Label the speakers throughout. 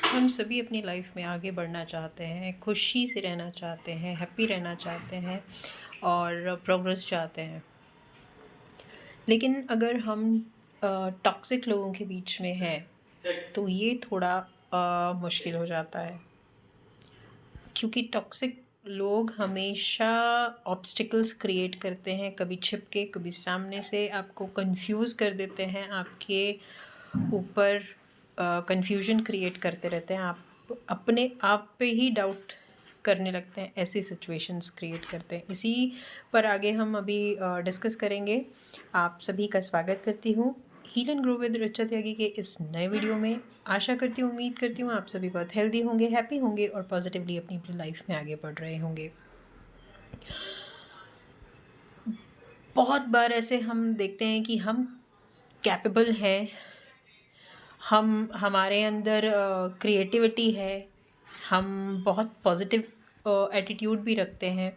Speaker 1: हम सभी अपनी लाइफ में आगे बढ़ना चाहते हैं, खुशी से रहना चाहते हैं, हैप्पी रहना चाहते हैं और प्रोग्रेस चाहते हैं। लेकिन अगर हम टॉक्सिक लोगों के बीच में हैं, तो ये थोड़ा मुश्किल हो जाता है, क्योंकि टॉक्सिक लोग हमेशा ऑब्स्टिकल्स क्रिएट करते हैं, कभी छिप के, कभी सामने से आपको कंफ्यूज कर देते हैं, आपके ऊपर कंफ्यूजन क्रिएट करते रहते हैं, आप अपने आप पे ही डाउट करने लगते हैं, ऐसी सिचुएशंस क्रिएट करते हैं। इसी पर आगे हम अभी डिस्कस करेंगे। आप सभी का स्वागत करती हूँ heal and grow with Richa Tyagi के इस नए वीडियो में। आशा करती हूँ, उम्मीद करती हूँ आप सभी बहुत हेल्दी होंगे, हैप्पी होंगे और पॉजिटिवली अपनी अपनी लाइफ में आगे बढ़ रहे होंगे। बहुत बार ऐसे हम देखते हैं कि हम कैपेबल हैं, हम हमारे अंदर क्रिएटिविटी है, हम बहुत पॉजिटिव एटीट्यूड भी रखते हैं,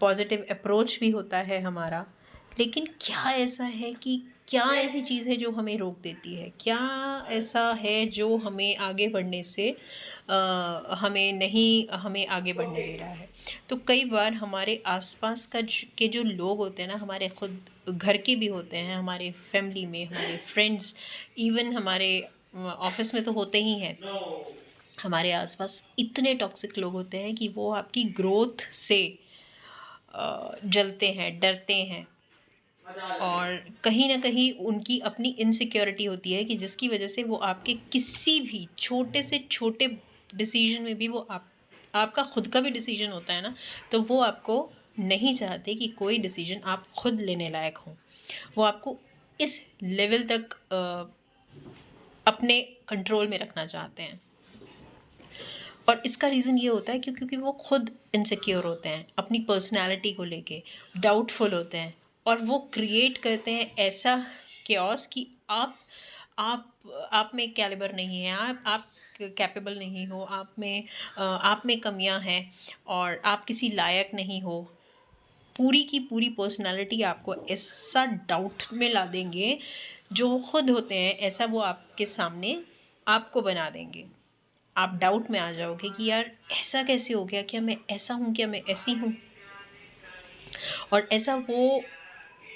Speaker 1: पॉजिटिव अप्रोच भी होता है हमारा। लेकिन क्या ऐसा है कि क्या ऐसी चीज़ है जो हमें रोक देती है? क्या ऐसा है जो हमें आगे बढ़ने से हमें आगे बढ़ने दे रहा है? तो कई बार हमारे आसपास के जो लोग होते हैं ना, हमारे खुद घर के भी होते हैं, हमारे फैमिली में, हमारे फ्रेंड्स, इवन हमारे ऑफिस में तो होते ही हैं। हमारे आसपास इतने टॉक्सिक लोग होते हैं कि वो आपकी ग्रोथ से जलते हैं, डरते हैं और कहीं ना कहीं उनकी अपनी इनसिक्योरिटी होती है कि जिसकी वजह से वो आपके किसी भी छोटे से छोटे डिसीजन में भी वो आपका खुद का भी डिसीजन होता है ना, तो वो आपको नहीं चाहते कि कोई डिसीजन आप खुद लेने लायक हो। वो आपको इस लेवल तक अपने कंट्रोल में रखना चाहते हैं। और इसका रीज़न ये होता है क्योंकि वो खुद इनसिक्योर होते हैं, अपनी पर्सनैलिटी को लेके डाउटफुल होते हैं और वो क्रिएट करते हैं ऐसा केओस कि आप आप में कैलिबर नहीं है, आप कैपेबल नहीं हो, आप में कमियां हैं और आप किसी लायक नहीं हो। पूरी की पूरी पर्सनैलिटी आपको ऐसा डाउट में ला देंगे, जो वो खुद होते हैं ऐसा वो आपके सामने आपको बना देंगे। आप डाउट में आ जाओगे कि यार ऐसा कैसे हो गया, क्या मैं ऐसा हूँ, क्या मैं ऐसी हूँ। और ऐसा वो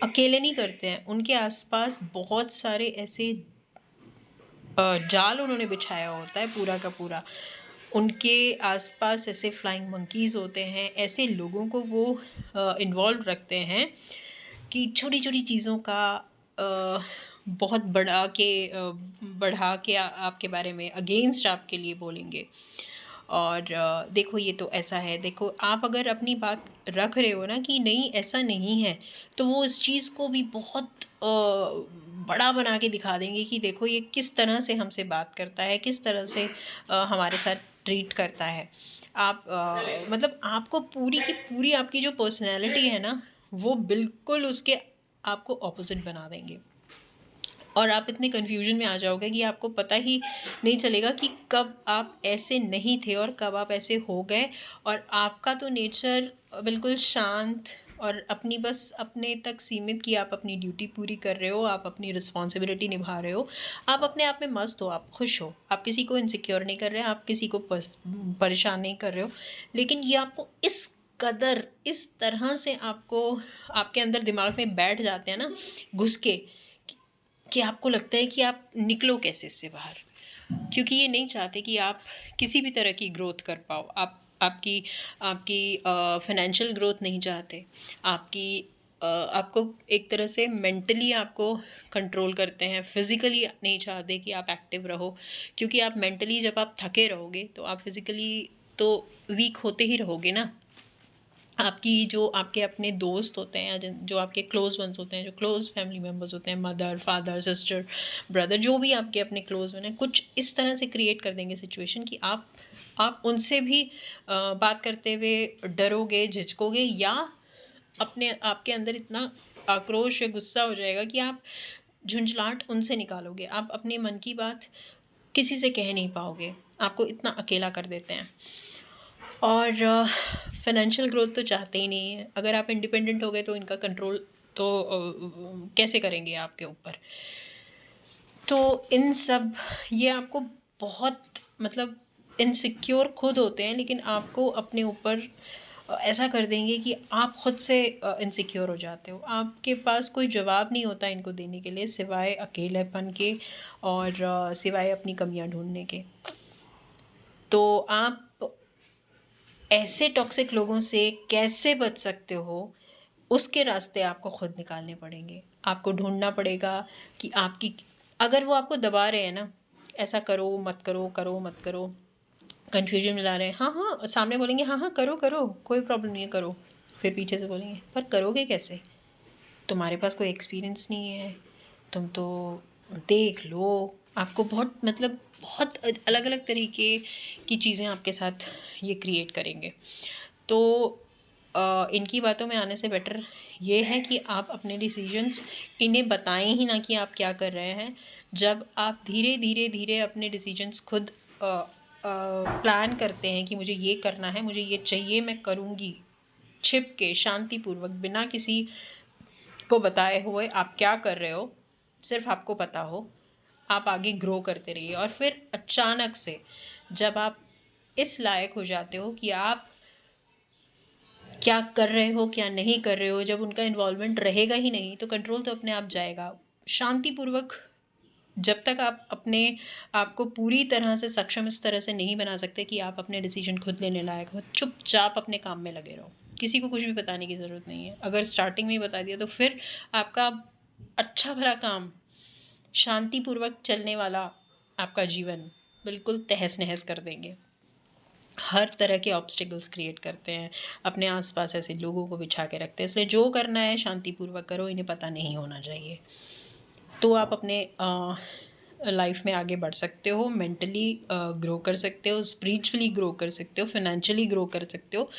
Speaker 1: अकेले नहीं करते हैं, उनके आसपास बहुत सारे ऐसे जाल उन्होंने बिछाया होता है पूरा का पूरा। उनके आसपास ऐसे फ्लाइंग मंकीज़ होते हैं, ऐसे लोगों को वो इन्वॉल्व रखते हैं कि छोटी छोटी चीज़ों का बहुत बढ़ा के आपके बारे में अगेंस्ट आपके लिए बोलेंगे। और देखो ये तो ऐसा है, देखो आप अगर अपनी बात रख रहे हो ना कि नहीं ऐसा नहीं है, तो वो इस चीज़ को भी बहुत बड़ा बना के दिखा देंगे कि देखो ये किस तरह से हमसे बात करता है, किस तरह से हमारे साथ ट्रीट करता है। आप मतलब आपको पूरी की पूरी आपकी जो पर्सनैलिटी है ना, वो बिल्कुल उसके आपको ऑपोजिट बना देंगे। और आप इतने कन्फ्यूजन में आ जाओगे कि आपको पता ही नहीं चलेगा कि कब आप ऐसे नहीं थे और कब आप ऐसे हो गए। और आपका तो नेचर बिल्कुल शांत और अपनी बस अपने तक सीमित, कि आप अपनी ड्यूटी पूरी कर रहे हो, आप अपनी रिस्पॉन्सिबिलिटी निभा रहे हो, आप अपने आप में मस्त हो, आप खुश हो, आप किसी को इनसिक्योर नहीं कर रहे हैं, आप किसी को परेशान नहीं कर रहे हो। लेकिन ये आपको इस कदर इस तरह से आपको आपके अंदर दिमाग में बैठ जाते हैं ना, घुस के, कि आपको लगता है कि आप निकलो कैसे इससे बाहर। क्योंकि ये नहीं चाहते कि आप किसी भी तरह की ग्रोथ कर पाओ। आपकी आपकी फाइनेंशियल ग्रोथ नहीं चाहते, आपकी आपको एक तरह से मेंटली आपको कंट्रोल करते हैं, फिज़िकली नहीं चाहते कि आप एक्टिव रहो। क्योंकि आप मेंटली जब आप थके रहोगे तो आप फिज़िकली तो वीक होते ही रहोगे ना। आपकी जो आपके अपने दोस्त होते हैं या जो आपके क्लोज वंस होते हैं, जो क्लोज फैमिली मेम्बर्स होते हैं, मदर, फादर, सिस्टर, ब्रदर, जो भी आपके अपने क्लोज वन हैं, कुछ इस तरह से क्रिएट कर देंगे सिचुएशन कि आप उनसे भी बात करते हुए डरोगे, झिझकोगे, या अपने आपके अंदर इतना आक्रोश या गुस्सा हो जाएगा कि आप झुंझलाहट उनसे निकालोगे, आप अपने मन की बात किसी से कह नहीं पाओगे, आपको इतना अकेला कर देते हैं। और फाइनेंशियल ग्रोथ तो चाहते ही नहीं है। अगर आप इंडिपेंडेंट हो गए तो इनका कंट्रोल तो कैसे करेंगे आपके ऊपर। तो इन सब ये आपको बहुत मतलब इनसिक्योर खुद होते हैं, लेकिन आपको अपने ऊपर ऐसा कर देंगे कि आप खुद से इनसिक्योर हो जाते हो। आपके पास कोई जवाब नहीं होता इनको देने के लिए सिवाय अकेलेपन के और सिवाय अपनी कमियां ढूँढने के। तो आप ऐसे टॉक्सिक लोगों से कैसे बच सकते हो, उसके रास्ते आपको खुद निकालने पड़ेंगे। आपको ढूँढना पड़ेगा कि आपकी, अगर वो आपको दबा रहे हैं ना, ऐसा करो मत करो, कन्फ्यूजन में ला रहे हैं, हाँ, हाँ, सामने बोलेंगे हाँ, हाँ, करो, करो, कोई प्रॉब्लम नहीं है, करो। फिर पीछे से बोलेंगे पर करोगे कैसे? तुम्हारे पास कोई एक्सपीरियंस नहीं है, तुम तो देख लो। आपको बहुत मतलब बहुत अलग-अलग तरीके की चीज़ें आपके साथ ये क्रिएट करेंगे। तो इनकी बातों में आने से बेटर ये है कि आप अपने डिसीजंस इन्हें बताएँ ही ना कि आप क्या कर रहे हैं। जब आप धीरे अपने डिसीजंस खुद प्लान करते हैं कि मुझे ये करना है, मुझे ये चाहिए, मैं करूँगी, छिप के, शांतिपूर्वक, बिना किसी को बताए हुए आप क्या कर रहे हो, सिर्फ़ आपको पता हो, आप आगे ग्रो करते रहिए। और फिर अचानक से जब आप इस लायक हो जाते हो कि आप क्या कर रहे हो, क्या नहीं कर रहे हो, जब उनका इन्वॉल्वमेंट रहेगा ही नहीं, तो कंट्रोल तो अपने आप जाएगा। शांतिपूर्वक जब तक आप अपने आप को पूरी तरह से सक्षम इस तरह से नहीं बना सकते कि आप अपने डिसीजन खुद लेने लायक हो, चुपचाप अपने काम में लगे रहो। किसी को कुछ भी बताने की ज़रूरत नहीं है। अगर स्टार्टिंग में ही बता दिया तो फिर आपका अच्छा भला काम, शांतिपूर्वक चलने वाला आपका जीवन बिल्कुल तहस-नहस कर देंगे। हर तरह के ऑब्स्टिकल्स क्रिएट करते हैं, अपने आस-पास ऐसे लोगों को बिछा के रखते हैं। इसलिए जो करना है शांतिपूर्वक करो, इन्हें पता नहीं होना चाहिए। तो आप अपने लाइफ में आगे बढ़ सकते हो, मेंटली ग्रो कर सकते हो, स्पिरिचुअली ग्रो कर सकते हो, फाइनेंशियली ग्रो कर सकते हो।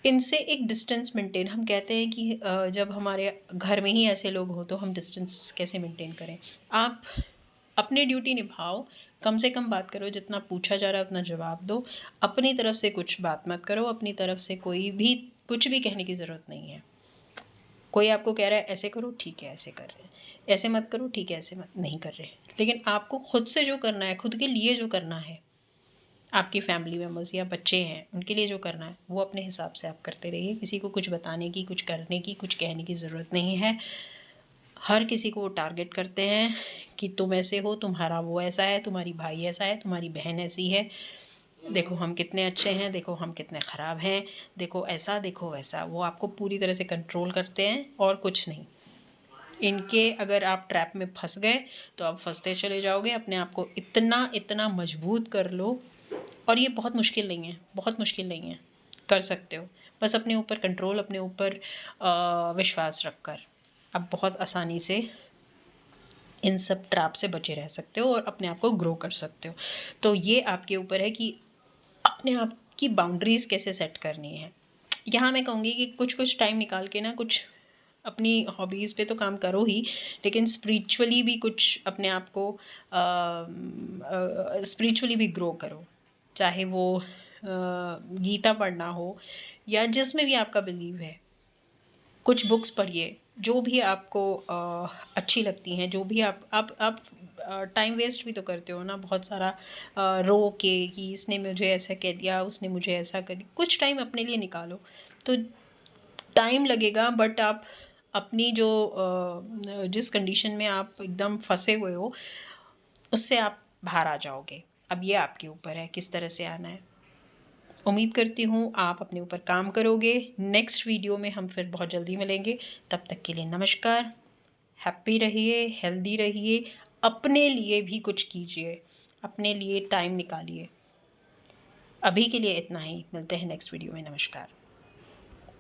Speaker 1: इनसे एक डिस्टेंस मेंटेन, हम कहते हैं कि जब हमारे घर में ही ऐसे लोग हों तो हम डिस्टेंस कैसे मेंटेन करें। आप अपनी ड्यूटी निभाओ, कम से कम बात करो, जितना पूछा जा रहा है उतना जवाब दो। अपनी तरफ से कुछ बात मत करो, अपनी तरफ से कोई भी कुछ भी कहने की ज़रूरत नहीं है। कोई आपको कह रहा है ऐसे करो, ठीक है ऐसे कर रहे हैं, ऐसे मत करो, ठीक है ऐसे मत नहीं कर रहे। लेकिन आपको खुद से जो करना है, खुद के लिए जो करना है, आपकी फैमिली मेम्बर्स या बच्चे हैं उनके लिए जो करना है वो अपने हिसाब से आप करते रहिए। किसी को कुछ बताने की, कुछ करने की, कुछ कहने की ज़रूरत नहीं है। हर किसी को वो टारगेट करते हैं कि तुम ऐसे हो, तुम्हारा वो ऐसा है, तुम्हारी भाई ऐसा है, तुम्हारी बहन ऐसी है, देखो हम कितने अच्छे हैं, देखो हम कितने ख़राब हैं, देखो ऐसा, देखो वैसा। वो आपको पूरी तरह से कंट्रोल करते हैं और कुछ नहीं। इनके अगर आप ट्रैप में फँस गए तो आप फँसते चले जाओगे। अपने आप को इतना मजबूत कर लो, और ये बहुत मुश्किल नहीं है, बहुत मुश्किल नहीं है, कर सकते हो। बस अपने ऊपर कंट्रोल, अपने ऊपर विश्वास रखकर आप बहुत आसानी से इन सब ट्रैप से बचे रह सकते हो और अपने आप को ग्रो कर सकते हो। तो ये आपके ऊपर है कि अपने आप की बाउंड्रीज़ कैसे सेट करनी है। यहाँ मैं कहूँगी कि कुछ-कुछ टाइम निकाल के ना कुछ अपनी हॉबीज़ पे तो काम करो ही, लेकिन स्पिरिचुअली भी कुछ अपने आप को स्पिरिचुअली भी ग्रो करो। चाहे वो गीता पढ़ना हो या जिसमें भी आपका बिलीव है। कुछ बुक्स पढ़िए, जो भी आपको अच्छी लगती हैं, जो भी आप टाइम वेस्ट भी तो करते हो ना बहुत सारा, रो के कि इसने मुझे ऐसा कह दिया, उसने मुझे ऐसा कर दिया। कुछ टाइम अपने लिए निकालो। तो टाइम लगेगा, बट आप अपनी जो जिस कंडीशन में आप एकदम फँसे हुए हो, उससे आप बाहर आ जाओगे। अब ये आपके ऊपर है किस तरह से आना है। उम्मीद करती हूँ आप अपने ऊपर काम करोगे। नेक्स्ट वीडियो में हम फिर बहुत जल्दी मिलेंगे। तब तक के लिए नमस्कार। हैप्पी रहिए, हेल्दी रहिए, अपने लिए भी कुछ कीजिए, अपने लिए टाइम निकालिए। अभी के लिए इतना ही, मिलते हैं नेक्स्ट वीडियो में। नमस्कार।